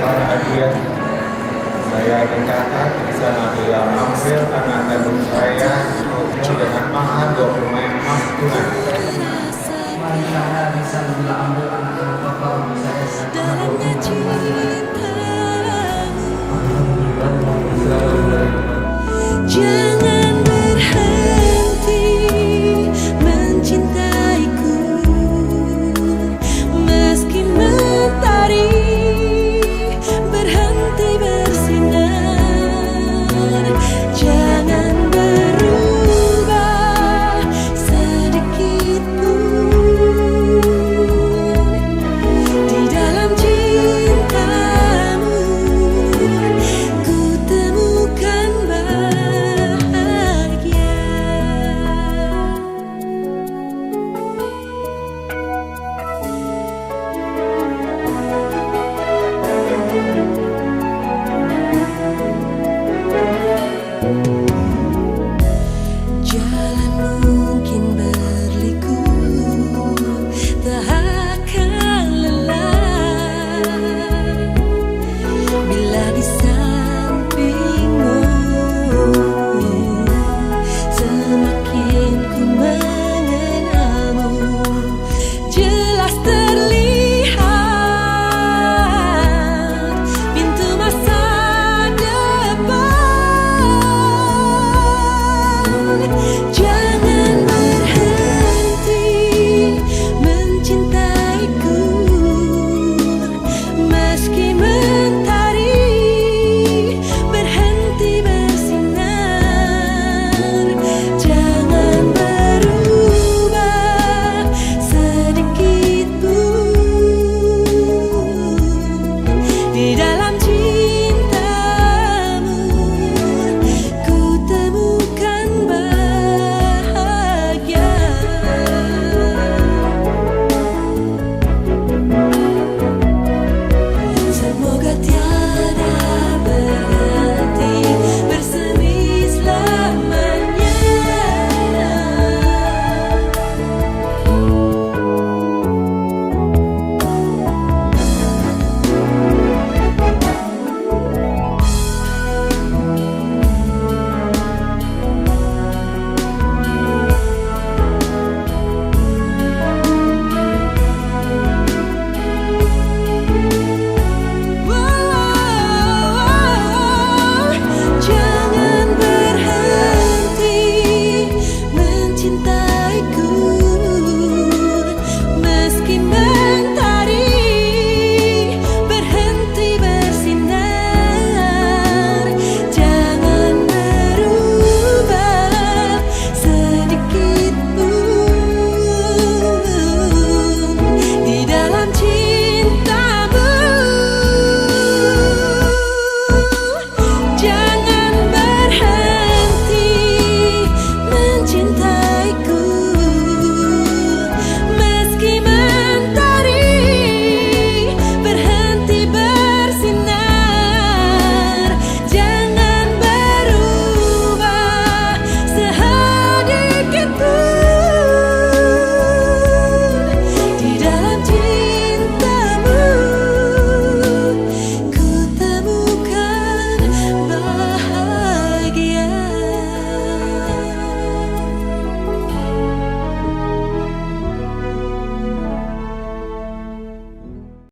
para hadiah. Saya nikahkan bisa Nabila Amril anak kandung saya dengan mahar 20 emas tunai. Saya bisa Nabila Amril anak kandung bapak saya dengan mahar 20 emas. Jangan berhenti mencintaiku, meski mentari berhenti bersinar. Jangan berubah sedikit pun di dalam cintamu. Ku temukan jalan mungkin berliku, tak akan lelah bila di sampingmu. Semakin ku mengenalmu, jelas terlihat pintu masa depan. Jangan berhenti mencintaiku, meski mentari berhenti bersinar. Jangan berubah sedikit pun di dalam